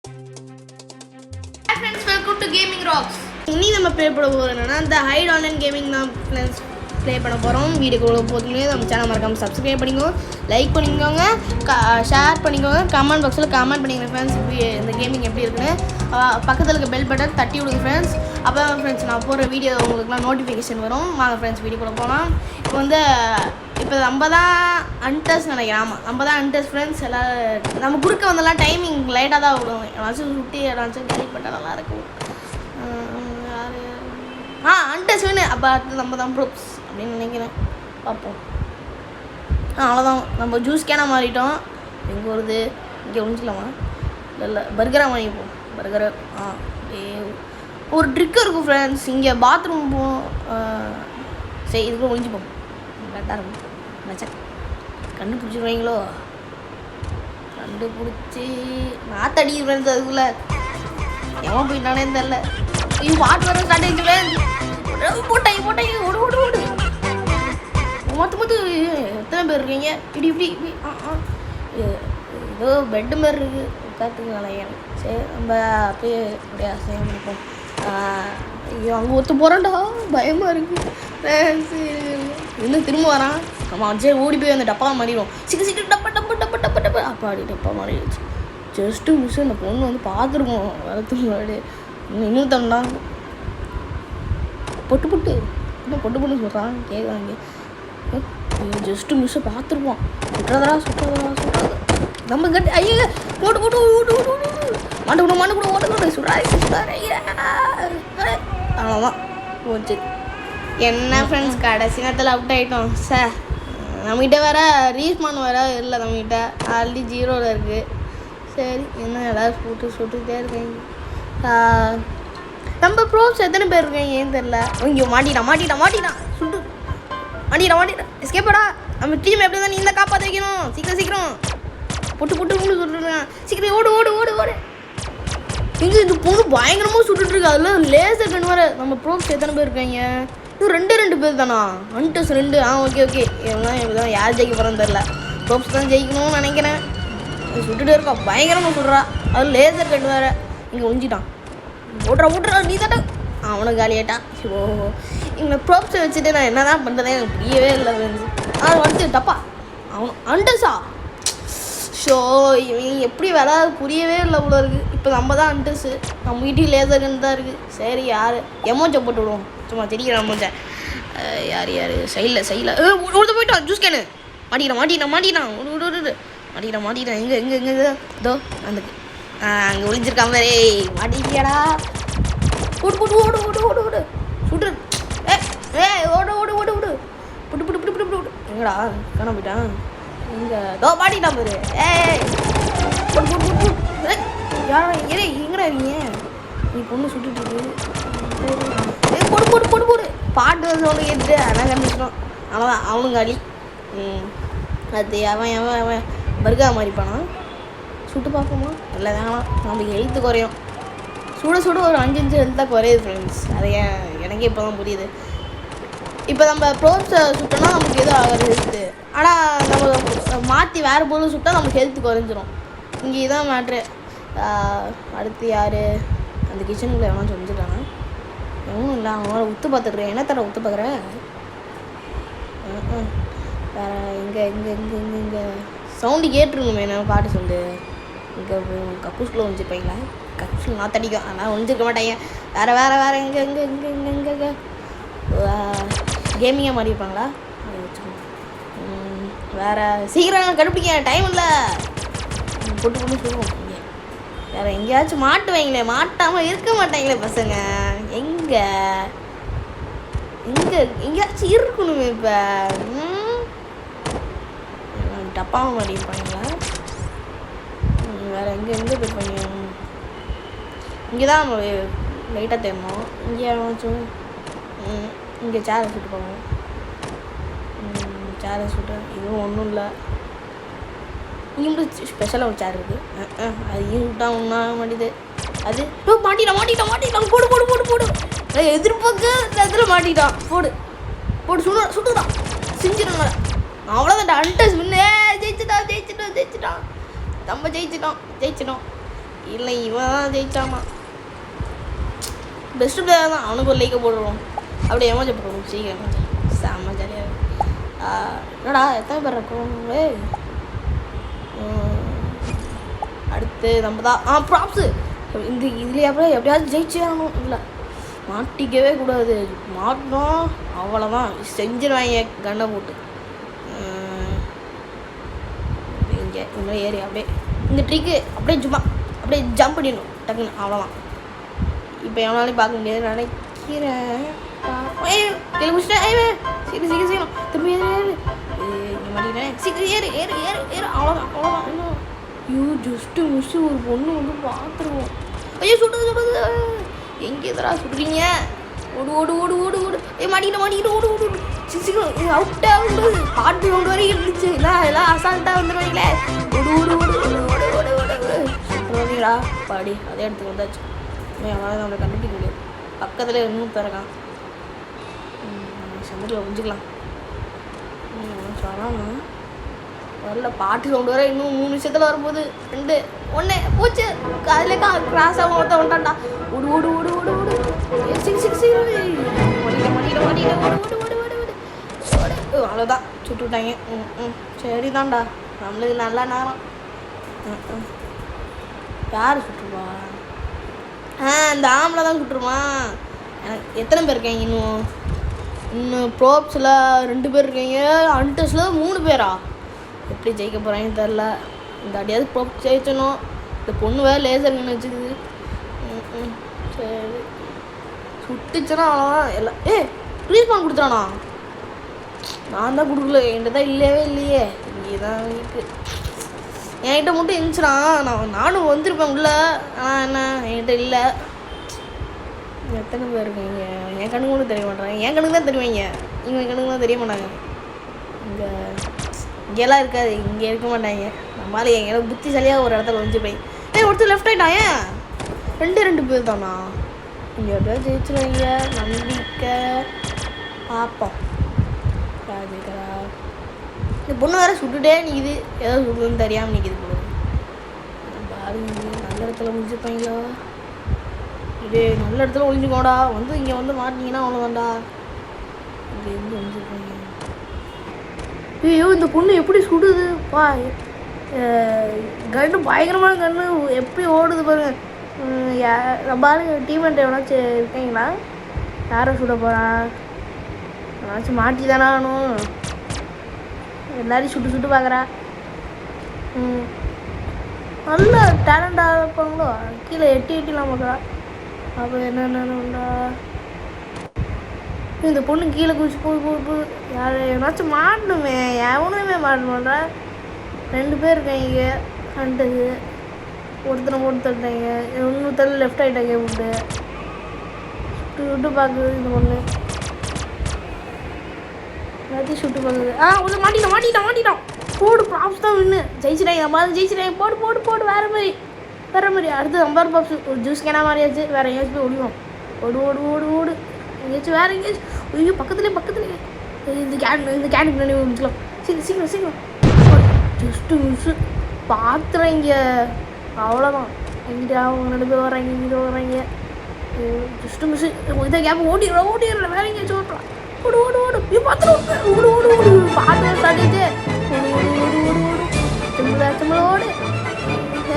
Hi friends, welcome to Gaming Rocks. இன்னி நம்ம play பண்ண போகிறோம் என்னன்னா இந்த ஹைட் ஆன்லைன் கேமிங் தான் ஃப்ரெண்ட்ஸ் ப்ளே பண்ண போகிறோம். வீடியோக்குள்ள போதுமே நம்ம சேனல் மறக்காமல் சப்ஸ்கிரைப் பண்ணிக்கோங்க, லைக் பண்ணிக்கோங்க, ஷேர் பண்ணிக்கோங்க, கமெண்ட் பாக்ஸில் கமெண்ட் பண்ணிக்கோங்க ஃப்ரெண்ட்ஸ். இந்த கேமிங் எப்படி இருக்குன்னு பக்கத்தில் இருக்க பெல் பட்டன் தட்டி விடுங்க ஃப்ரெண்ட்ஸ். அப்போ தான் ஃப்ரெண்ட்ஸ் நான் போடுற வீடியோ உங்களுக்குலாம் நோட்டிஃபிகேஷன் வரும். வாங்க ஃப்ரெண்ட்ஸ் வீடியோக்குள்ள போகலாம். இப்போ நம்ம தான் அன்டர்ஸ் நினைக்கிறேன். ஆமாம், நம்ம தான் அன்டர்ஸ் ஃப்ரெண்ட்ஸ். எல்லாம் நம்ம குறுக்க வந்தெல்லாம் டைமிங் லைட்டாக தான் விடுவோம். ஏதாச்சும் சுட்டி ஏதாச்சும் கேள்வி பண்ணால் நல்லாயிருக்கும். அன்டர்ஸ் வேணும். அப்போ அடுத்து நம்ம தான் ப்ரூப்ஸ் அப்படின்னு நினைக்கிறேன். பார்ப்போம். அவ்வளோதான், நம்ம ஜூஸ் கேனாக மாறிட்டோம். எங்கே வருது? இங்கே ஒழிஞ்சிக்கலாமா? இல்லை பர்கராக வாங்கிப்போம். பர்கரை ஒரு ட்ரிக் இருக்கும் ஃப்ரெண்ட்ஸ். இங்கே பாத்ரூம் போவோம். சரி, இதுக்குள்ள ஒழிஞ்சிப்போம். கரெக்டாக இருக்கும் நினச்சேன். கண்டுபிடிச்சிருவீங்களோ? கண்டுபிடிச்சி நாத்தடி ஃப்ரெண்ட்ஸ். அதுக்குள்ளே எவன் போயிட்டானே தெரில. இது பாட்டு வர ஸ்டார்ட் ஆகிடுச்சு ஃப்ரெண்ட்ஸ். போட்டாங்க ஓடு ஓடு ஓடு. மொத்த எத்தனை பேர் இருக்கீங்க? இப்படி ஏதோ பெட்டு மாதிரி இருக்குது உட்காத்துக்கு நினைக்கிறேன். சரி, நம்ம அப்படியே அப்படியே அசையம் பண்ணிப்போம். ஐயோ, அங்கே ஒத்து போகிறான்டா, பயமாக இருக்குது ஃப்ரெண்ட்ஸு. இன்னும் திரும்ப வரான். ஆமாம், சரி ஓடி போய் அந்த டப்பா மாறிடும். சீக்கிரம் டப்பா அப்பாடி டப்பா மாறிடுச்சு. Just miss. அந்த பொண்ணு வந்து பார்த்துருக்கோம் வரத்துக்கு முன்னாடி. இன்னும் தண்டா பொட்டு இன்னும் சொல்கிறான் கேட்குறாங்க. ஜஸ்ட்டு மிஸ்ஸை பார்த்துருப்போம். சுட்டுறதா நம்ம கட்டி. ஐயா போட்டு மண்டு ஓட்டு சுடாரு. அவ்வளோதான் போச்சு. என்ன ஃப்ரெண்ட்ஸ், கடைசி நேரத்தில் அவுட் ஆகிட்டோம் சார். நம்மகிட்ட வேற ரீஸ்மான் வேற இல்லை. நம்மகிட்ட ஆல்ரெடி 0ல் இருக்குது. சரி, என்ன எல்லோரும் சுட்டுக்கிட்டே இருக்கீங்க. நம்ம ப்ரோப்ஸ் எத்தனை பேர் இருக்கீங்க ஏன்னு தெரில. ஐயோ, மாட்டிட்டான் சுட்டு மாட்டிட்டான். எஸ்கேப்படா. நம்ம டீம் எப்படி தான் நீ இந்த காப்பாற்ற வைக்கணும். சீக்கிரம் பொட்டு சொல்லிட்டுருக்கான். சீக்கிரம் ஓடு. எங்கே இந்த பொண்ணு பயங்கரமாக சுட்டுட்ருக்கு. அதில் லேசர் கண் வர. நம்ம ப்ரோப்ஸ் எத்தனை பேர் இருக்காங்க? இன்னும் ரெண்டு பேர் தானா? அன்டஸ் 2. ஓகே. எல்லாம் யார் ஜெயிக்க போகிறான்னு தெரில. ப்ரோப்ஸ் தான் ஜெயிக்கணும்னு நினைக்கிறேன். சுட்டுகிட்டே இருக்கா, பயங்கரமாக சுடுறா. அது லேசர் கண் வேற. இங்கே ஒழிஞ்சிட்டான். ஓட்டுறா நீ தாட்டா. அவனுக்கு காலியாட்டான். ஓ, இவங்க ப்ரோப்ஸை வச்சுட்டு நான் என்ன தான் பண்ணுறதே எனக்கு புரியவே இல்லை ஃப்ரெண்ட்ஸ். வந்துட்டு தப்பா அவனும் அண்டஸா. ஷோ, இவங்க எப்படி வேலை புரியவே இல்லை இவ்வளோ இருக்குது. இப்போ நம்ம தான் அண்டஸு. நம்ம வீட்டுக்கு லேசர்கன் தான் இருக்குது. சரி, யார் எமோஜை போட்டு விடுவோம். சும்மா தெரிகிற எமோஜை. யார் சைடில் உழுது போயிட்டான். ஜூஸ் கேனு மாட்டிட்டான். மாட்டிட்டான். எங்கே இதோ வந்துக்கு. அங்கே ஒளிஞ்சிருக்காம வேறே. மாட்டிக்கியாடா. ஓடு சுட்டு. ஓடு புட்டு. எங்கடா காண போயிட்டான்? இங்கே தோ மாட்டிட்டான் பாரு. யாரா எங்கடா இருக்கீங்க? நீ பொண்ணு சுட்டுட்டு போடு. பாட்டு வந்து கேட்டு அதான் கண்டுச்சிட்டோம். அவ்வளோதான், அவனும் காலி. அது அவன் பர்கா மாறிப்பானா? சுட்டு பார்ப்போமா? இல்லை வேணாம், நம்மளுக்கு ஹெல்த்து குறையும். சுட ஒரு 5 ஹெல்த்தாக குறையுது ஃப்ரெண்ட்ஸ். அது எனக்கே இப்போ தான் புரியுது. இப்போ நம்ம ப்ரோப்ஸை சுட்டோம்னா நமக்கு எதுவும் ஆகாது ஹெல்த்து. ஆனால் நம்ம மாற்றி வேறு பொருள் சுட்டால் நமக்கு ஹெல்த்து குறைஞ்சிரும். இங்கே இதான் மேட்ரு. அடுத்து யார்? அந்த கிச்சனுக்குள்ளே எவனா சொல்லிச்சுட்டாங்க. எவனும் இல்லை. அவனால உத்து பார்த்துட்றேன். என்ன தர உத்து பார்க்குறேன்? வேறு இங்கே சவுண்டு கேட்டுருக்குமே. நம்ம பாட்டு சொல்லு. இங்கே கக்கூஸ்குள்ளே ஒழிஞ்சிருப்பீங்களா? கக்கூஸ்குள்ள நான் தடிக்கும். ஆனால் ஒழிஞ்சிருக்க மாட்டாங்க. வேறு எங்கே கேமிங்காக மாறி இருப்பாங்களா? அதை வச்சுக்கோங்க. வேறு சீக்கிரம் கண்டுபிடிக்க டைம் இல்லை. பொட்டு சொல்லுவோம். இங்கே வேறு எங்கேயாச்சும் மாட்டுவாங்களே. மாட்டாமல் இருக்க மாட்டாங்களே பசங்க. எங்கேயாச்சும் இருக்கணுமே. இப்போ டப்பாவும் மாறி இருப்பாங்களா? வேறு எங்கே போயிருப்பாங்க? இங்கே தான் நம்ம லைட்டாக தேடணும். இங்கே ஏதாச்சும் இங்கே சேரை சுட்டு போவோம். சேரை சுட்டு இதுவும் ஒன்றும் இல்லை. இங்கே மட்டும் ஸ்பெஷலாக ஒரு சேர் இருக்குது. அது சுட்டா ஒன்றா மாட்டிது. அது மாட்டிட்டான். போடு. எதிர்பார்க்க இடத்துல மாட்டிட்டான். போடு சுட்டுதான் செஞ்சிடணும். அவ்வளோதான். அண்டஸ் முன்னே ஜெயிச்சிட்டான். நம்ம ஜெயிச்சிட்டோம். இல்லை இவன் தான் ஜெயிச்சாமா. பெஸ்ட்டு பிளேயர் தான், அவனுக்கு ஒரு லைக்கை போடுவோம். அப்படியே ஏமாஜ போடுவோம் சீக்கிரம். செம்ம ஜாலியாக என்னடா எத்தனை பேர் இருக்கும். அடுத்து நம்ம தான் ப்ராப்ஸு. இந்த இதுலேயே அப்புறம் எப்படியாவது ஜெயிச்சே ஆகணும். இல்லை மாட்டிக்கவே கூடாது, மாட்டோம் அவ்வளோதான், செஞ்சிருவாங்க கண்ணை போட்டு. இங்கே இந்த மாதிரி ஏறி அப்படியே இந்த ட்ரிக்கு அப்படியே சும்மா அப்படியே ஜம்ப் பண்ணிடணும் டக்குன்னு, அவ்வளோதான். இப்போ எவனாலையும் பார்க்க முடியாது நினைக்கிறேன். முடிச்சிட்டேன். சீக்கிரம் சீக்கிரம் சீக்கிரம் திரும்பி ஏறு மாட்டேங்கிறேன். சீக்கிரம் ஏறு ஏறு ஏறு ஏறு அவ்வளோதான் அவ்வளோதான். இன்னும் ஜஸ்ட்டு மிஸ்ஸு ஒரு பொண்ணு வந்து பார்த்துருவோம். ஐயோ சுடுது சுடுது. எங்கே எதரா சுடுறீங்க? ஓடு ஓடு ஓடு ஓடு ஓடு. மாட்டிக்கிட்டு ஓடு ஓடு ஓடு. சீக்கிரம் அவுட்டாக விடுது. பாட்டு ரவுண்டு வரைக்கும் இருந்துச்சு. எல்லாம் அசால்ட்டாக வந்துடுவாங்களே. ஓடு ஓடு ஓடு ஓடு ஓடு ஓடு ஓடு ஓடு. சொல்கிறீங்களா பாடி அதே இடத்துக்கு வந்தாச்சு. அவனால் நம்மளை கண்டுபிடிக்க முடியாது. பக்கத்தில் இன்னும் பிறகான் சந்திரில் புரிஞ்சுக்கலாம். சொன்னாங்க வரல, பாட்டு சவுண்டு வர இன்னும் 3 நிமிஷத்தில் வரும்போது 2 1 போச்சு. அதில் கிராஸாக ஒருத்த வந்துட்டான்டா. ஓடு ஓடு ஓடு ஓடு ஓடு. அவ்வளோதான் சுட்டு விட்டாங்க. சரிதான்டா, நம்மளுக்கு நல்ல நேரம். யார் சுட்டுருவா? இந்த ஆம்பளை தான் சுட்டுருமா. எனக்கு எத்தனை பேர் இருக்காங்க? இன்னும் ப்ரோப்ஸில் 2 பேர் இருக்காங்க, அன்டஸில் 3 பேரா? எப்படி ஜெயிக்க போகிறாங்கன்னு தெரில. இந்த அடியாவது ப்ரோப் ஜெயிச்சணும். இந்த பொண்ணு வேறு லேசர்னு வச்சுக்குது. சரி சுட்டுச்சுன்னா அவ்வளோதான் எல்லாம். ப்ளீஸ்பான் கொடுத்தானா? நான் தான் கொடுக்கல, என்கிட்ட தான் இல்லவே இல்லையே. இங்கே தான் இருக்குது. என்கிட்ட மட்டும் இருந்துச்சுனா நானும் வந்திருப்பேன் உள்ளே. ஆனால் என்ன என்கிட்ட இல்லை. எத்தனை பேர் இருக்கீங்க? என் கண்ணுக்கு கூட தெரிய மாட்டாங்க. என் கண்ணுக்கு தான் தெரியுவாங்க, இவங்க கண்ணுக்கு தான் தெரிய மாட்டாங்க. இங்கெல்லாம் இருக்காது, இங்கே இருக்க மாட்டாங்க. நம்மளால எனக்கு புத்திசாலியாக ஒரு இடத்துல வந்துப்பேன். ஒருத்தர் லெஃப்ட் ஆகிட்டான். ஏன் 2 பேர் தானா? இங்கே எப்படியாவது ஜெயிச்சுருவாங்க நம்பிக்கை. பார்ப்போம். ராஜேகரா இந்த பொண்ணு வேறு சுட்டுட்டே நிற்கிது. ஏதோ சுடுதுன்னு தெரியாமல் நிற்கிது பொண்ணு. பாருங்க நல்ல இடத்துல முடிஞ்சுப்பாங்களா? இது நல்ல இடத்துல ஒழிஞ்சுக்கோடா. வந்து இங்கே வந்து மாட்டிங்கன்னா அவ்வளோதான்டா. இங்கே இருந்து ஒழிஞ்சுருப்பாங்க. ஐயோ இந்த பொண்ணு எப்படி சுடுது பா. கன்று பயங்கரமான கன்று எப்படி ஓடுது பாருங்க. நம்ம ஆளுங்க டீமெண்ட் எவனாச்சும் இருக்கீங்களா? யாரை சுட போகிறா? எவனாச்சும் மாட்டி தானே ஆகணும். எல்லாரையும் சுட்டு சுட்டு பார்க்குறா. நல்ல டேலண்டாக இருப்பாங்களோ. கீழே எட்டிலாம் பார்க்குறா. அப்போ என்னென்னா இந்த பொண்ணு கீழே குதிச்சு போய் யார் எவனாச்சும் மாட்டணுமே. எவனுமே மாட்டணும்டா. 2 பேர் இருக்காங்க கண்டது. ஒருத்தனை போட்டு தட்டாங்க, இன்னொருத்தர் லெஃப்ட் ஆகிட்டாங்க. போட்டு சுட்டு சுட்டு பார்க்குது இந்த பொண்ணு. எல்லாத்தையும் சுட்டு பார்க்குது. உள்ள மாட்டிட்டான். போடு ப்ராப்ஸ் தான் வின்னு. ஜெயிச்சிட்டாங்க. நம்ம ஜெயிச்சிட்டாங்க. போடு போடு போடு. வேறு மாதிரி அடுத்து நம்பர் ப்ராப்ஸ். ஒரு ஜூஸ் கேனா மாதிரியாச்சு. வேறு எங்கேயாச்சும் போய் ஓடிவோம். ஓடு ஓடு ஓடு ஓடு. எங்கேயாச்சும் வேறு எங்கேயாச்சும். ஐயோ பக்கத்துலேயே இந்த கேனுக்கு முன்னாடி முடிச்சுக்கலாம். சீக்கிரம் ஜஸ்ட்டு மிஸ்ஸு பார்த்துறேங்க. அவ்வளோதான். எங்கிட்ட அவங்க 2 பேர் வர்றாங்க, இங்கிட்ட வர்றாங்க. Just miss. இதை கேப் ஓடிடுறேன். வேறு எங்கேயாச்சும் ஓட்டுறான். ஓடு ஓடு ஓடு. ஐயோ பார்த்துட்டு ஓடு ஓடு ஓடு. பாட்டு ஸ்டார்ட் ஆகிடுச்சு. ஓடு ஓடு ஓடு ஓடு ஓடு. செம்பள ஓடு.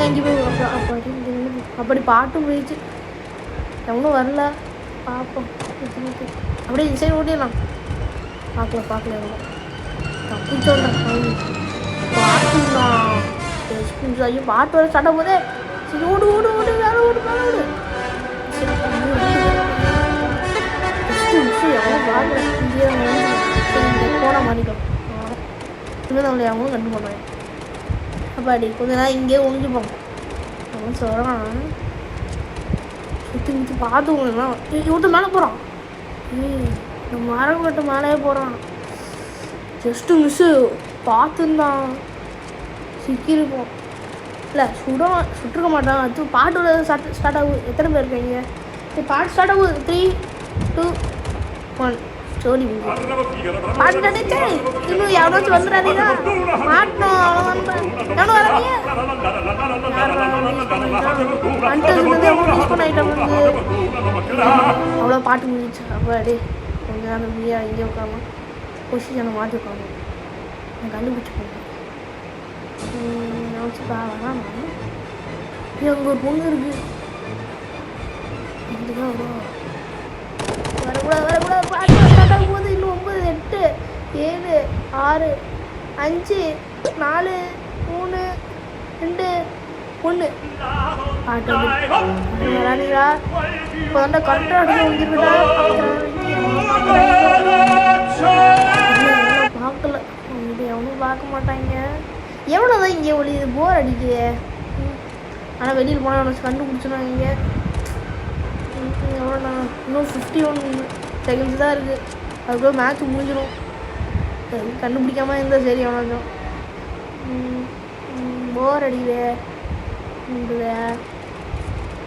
எங்கே போய் அப்படி பாட்டும் போயிடுச்சு. எவனும் வரல. பார்ப்போம். அப்படியே இந்த சைடு ஓடிடலாம். பார்க்கல எவ்வளோ தப்பிச்சோண்டா. பாட்டுண்ணா ஐயோ பாட்டு வர ஸ்டார்ட் ஆகும் போதே. சரி ஓடு ஓடு ஓடு. வேறு ஓடு ஓடு. எவ்வளோ பாட்டு போன மாட்டிட்டோம். இன்னும் நம்மளை அவங்களும் கண்டு போனாங்க. அப்பாடி கொஞ்ச நேரம் இங்கேயே ஒழிஞ்சுப்போம். அவன் சொல்கிறான் சுற்றி பார்த்து உங்களாம் இவர்கிட்ட மேலே போகிறான். இந்த மரம் கட்டு மேலேயே போகிறான். ஜஸ்ட்டு மிஸ்ஸு பார்த்துருந்தான் சிக்கியிருப்போம். இல்லை சுட்டுருக்க மாட்டான். அது பாட்டோட ஸ்டார்ட் ஆகும். எத்தனை பேர் இருக்கீங்க? பாட்டு ஸ்டார்ட் ஆகுது. 3 2 1 சோழி பாட்டு இன்னும் எவ்வளோ வந்துடாதீங்களா மாட்டோம் அவ்வளோ வரீங்க யூஸ் பண்ண ஐட்டம் வந்து அவ்வளோ பாட்டு முடிச்சு அப்போ அப்படியே கொஞ்ச நேரம் ஃப்ரீயாக இங்கே உட்காம பொசிஷனை மாற்றி உட்காந்து நான் கண்டுபிடிச்சி போனேன் நினச்சி வேணாம் அங்கே ஒரு பொண்ணு இருக்குது இதுதான் வரும் வரக்கூடாது பாட்டு போது இன்னும் 9 8 7 6 5 4 3 2 1 பாட்டு வராதீங்களா இப்போ வந்து கரெக்டாக வந்துருக்குதா பார்க்கல இது எவனும் பார்க்க மாட்டாங்க எவ்வளோதான் இங்கே ஒளியுது போர் அடிக்குது ஆனால் வெளியில் போனால் அவனை கண்டுபிடிச்சிடும் இங்கே எவ்வளோண்ணா இன்னும் 51 செகண்ட்ஸ் தான் இருக்குது அதுக்குள்ளே மேட்ச் முடிஞ்சிடும் கண்டுபிடிக்காமல் இருந்தால் சரி எவ்வளோ போர் அடிக்குது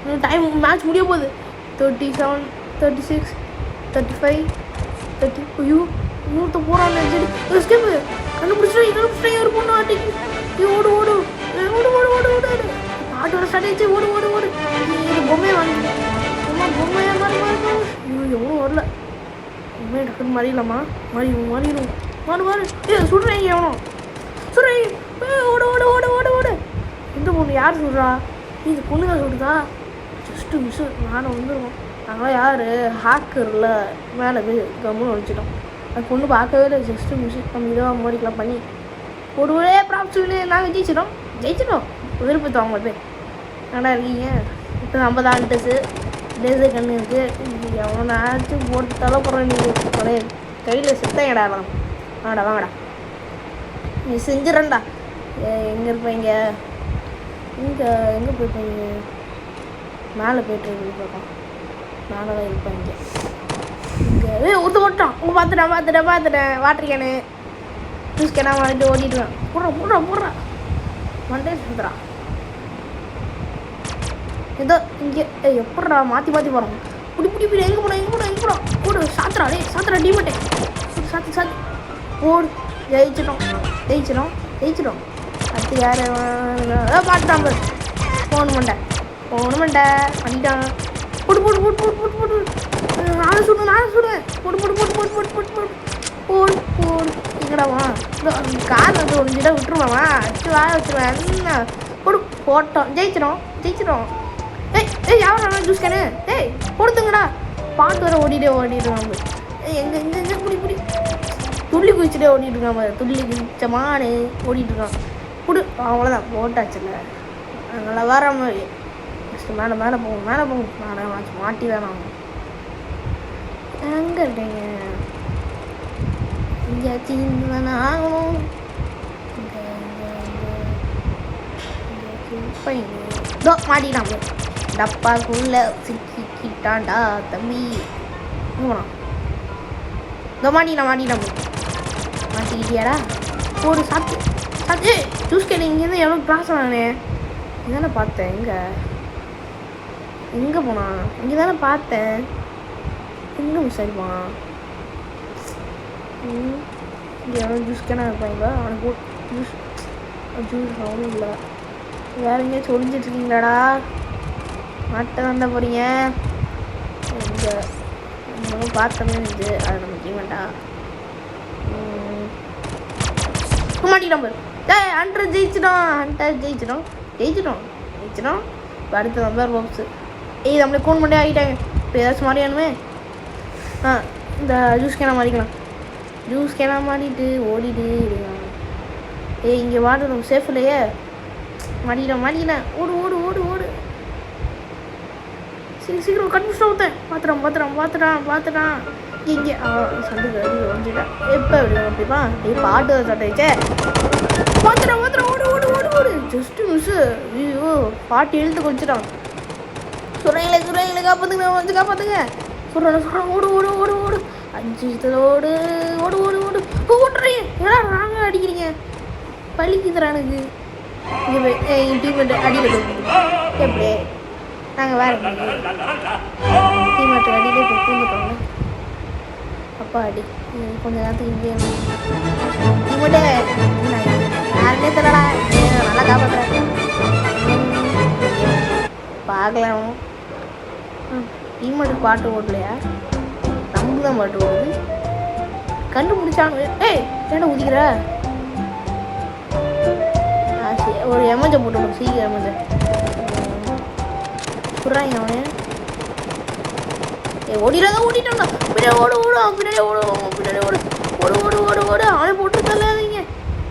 இன்னும் டைம் மேட்ச் முடிய போகுது 37 36 35 30 ஐயோ இன்னொருத்த போகிறான் சரி ஸ்டெப்பு கண்டுபிடிச்சிட்டேன் ஒரு பொண்ணு ஆட்டிக்கு ஓடு ஓடு ஓடு ஓடு ஓடு ஓடு ஆட்டோட ஸ்டார்ட் ஆயிடுச்சு ஓடு ஓடு ஓடு இது பொம்மையை வாங்கி பொம்மையா மாறி ஐயோ எவ்வளோ வரல பொம்மையை டக்குன்னு மாறிடலாமா மாறிடும் மாறு சுடுறேன் எவனோ சுடுறேன் ஓடு ஓடு ஓடு ஓடு ஓடு இந்த பொண்ணு யார் சொல்கிறா இது பொண்ணு தான் சொல்லுதா ஜஸ்ட்டு மிஸ்ஸு நானும் வந்துடுவோம் நாங்களாம் யார் ஹேக்கரில் மேலே போய் கம்முன்னு ஒழிச்சிட்டோம் அது பொண்ணு பார்க்கவே இல்லை ஜஸ்ட்டு மிஸ்ஸு நம்ம இதாக மாறிக்கலாம் பண்ணி ஒரு ஒரே ப்ராப்ஸ் நாங்கள் ஜெயிச்சிட்டோம் விருப்பத்தோம் அவங்க போய் நல்லா இருக்கீங்க இப்போ நம்ம தான் டெஸ்ஸு லேசர் கண்ணு இருக்குது எவ்வளோ நேரத்துக்கு போட்டு தலை போடுறேன் நீங்கள் ஒரே கையில் செத்தேங்கடா வாங்கடா நீ செஞ்சிடறேன்டா எங்கே இருப்பீங்க எங்கே போயிருப்பீங்க மேலே போய்ட்டு பார்ப்போம் மேலே தான் இருப்பாங்க இங்கே ஊற்ற ஓட்டான் பார்த்துட்டேன் வாட்டர் கேனு ஜூஸ் கேனா வாங்கிட்டு ஓடிடுவேன் போடுறான் மண்டே சுற்றுறான் ஏதோ இங்கே எப்படா மாற்றி போகிறோம் புடி எங்கே போடும் ஓடு சாத்துறா டீமட்டே சாத்து ஓடு ஜெயிச்சிடும் அடுத்து யார் மாட்டான் போன மாட்டேன் பண்ணிட்டான் போடு நானும் சுடுவேன் போடு எங்கடாவா கார் வந்து ஒழிஞ்சிட்டா விட்டுருவாமா அடிச்சு வாய வச்சுருவேன் என்ன போட்டோம் ஜெயிச்சிடும் யாரும் ஜூஸ் கேனு கொடுத்துங்கடா பாட்டு வர ஓடிடுவாங்க எங்கே புடி துள்ளி குதிச்சுட்டே ஓடிட்டுருக்கான் துள்ளி குதிச்சமானு ஓடிட்டுருக்கான் அவ்வளோதான் போட்டாச்சுல்ல அதனால் வர மாதிரி ஃபஸ்ட்டு மேலே போகும் மாட்டி வேணாம் எங்கே இருக்கீங்க எங்கேயாச்சும் தானே ஆகணும் மாட்டிட்டான் டப்பாக்குள்ளே சிக்கிட்டான்டா தம்பி மாட்டிக்கிட்டியாடா ஒரு சாத்து ஜூஸ் கேட்டு இங்கேருந்து எவ்வளோ கிளாஸ் ஆனே இதானே பார்த்தேன் எங்கே போனான் இங்கே தானே பார்த்தேன் எங்கே மிஸ் ஆகிடுவான் இங்கே எவ்வளோ ஜூஸ் கேனா இருப்பாங்க அவனுக்கு ஜூஸ் அவனும் இல்லை வேறு எங்கேயாச்சும் ஒழிஞ்சிட்ருக்கீங்களாடா மாட்ட தாண்டா போகிறீங்க இங்கே நம்ம பார்த்தோமே இருந்துச்சு அதை நம்ம செய்யமாட்டா மாட்டிக்கிட்டோம் பாரு ஹண்ட்ரட் ஜெயிச்சிடும் இப்போ அடுத்த நம்பர் பாக்ஸு நம்மளே ஃபோன் பண்ணி ஆகிட்டாங்க இப்போ ஏதாச்சும் மாறியானுமே இந்த ஜூஸ் கேனா மாறிட்டு ஓடிட்டு இருக்கான் இங்கே வாட்டர் நம்ம சேஃப் இல்லையே மாட்டிக்கிட்டேன் ஓடு சீக்கிரம் கன்ஃபியூஸ்டாக ஊற்றேன் பார்த்துட்டான் இங்கே சண்டுக்கு அடி வந்துட்டான் எப்போ அப்படிப்பா பாட்டு ஸ்டார்ட் ஆயிடுச்சே பார்த்துட்டான் ஓடு ஜஸ்ட்டு மிஸ்ஸு ஐயோ பாட்டு இழுத்து குடிச்சிட்டான் சுரைகளை காப்பாற்றுங்க சொல்கிறான் ஓடு 5 ஓடு ஓடுறீங்க ஏன்னா நாங்கள் அடிக்கிறீங்க பழிக்குதுறான் எனக்கு இங்கே டீமெட்டு அடியில் எப்படி நாங்கள் வேறு டீமெட்டு அடியிலே போய் பூந்துட்டோங்க அப்பா அடி கொஞ்ச நேரத்துக்கு இங்கே நீ மட்டும் யாருன்னே தெரியலடா நல்லா காப்பாற்றுறேன் பார்க்கலாம் டீமேட்டுக்கு பாட்டு ஓடலையா நமக்கு தான் பாட்டு ஓடுது கண்டுபிடிச்சானு ஏய் ஏன்டா ஊதிக்கிற ஒரு எமர்ஜை போட்டு சீக்கிரம் எமர்ஜை சொல்கிறாங்க அவனே ஓடிடாதான் ஓடிட்டான்டா பின்னாடி ஓடு ஓடும் பின்னாடி ஓடும் பின்னாடி ஓடு ஓடு ஓடு ஓடு ஓடு அவனை போட்டு தள்ளாதீங்க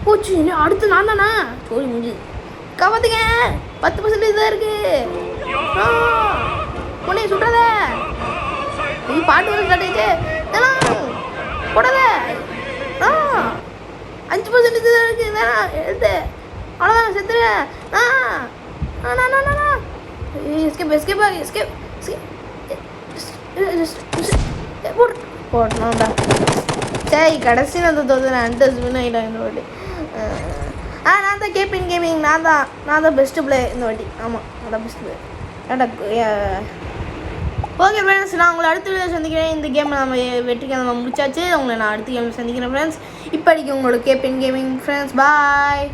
போச்சு இன்னும் அடுத்து நான் தானா சோழி முடிஞ்சுது காப்பாத்துங்க 10% தான் இருக்கு உன்னை சுடுறத நீ பாட்டு வந்து கட்டிச்சு போடாத 5% தான் இருக்கு வேணாம் எடுத்து அவ்வளோதான் செத்துருவேன் எஸ்கேப் எஸ்கேப் ஆகி எஸ்கேப் போட்டோம்டா சரி கடைசி நான் தோற்றுறேன் அண்டர்ஸ் வின் ஆகிட்டேன் இந்த வாட்டி நான் தான் கேபின் கேமிங் நான் தான் பெஸ்ட்டு பிளே இந்த வாட்டி ஆமாம் நான் தான் பெஸ்ட் பிளே ஓகே ஃப்ரெண்ட்ஸ் நான் உங்களை அடுத்த வீடியோ சந்திக்கிறேன் இந்த கேமை நம்ம வெற்றிக்கு நம்ம முடிச்சாச்சு உங்களை நான் அடுத்த கேமில் சந்திக்கிறேன் ஃப்ரெண்ட்ஸ் இப்போதைக்கு உங்களோட கேபின் கேமிங் ஃப்ரெண்ட்ஸ் பாய்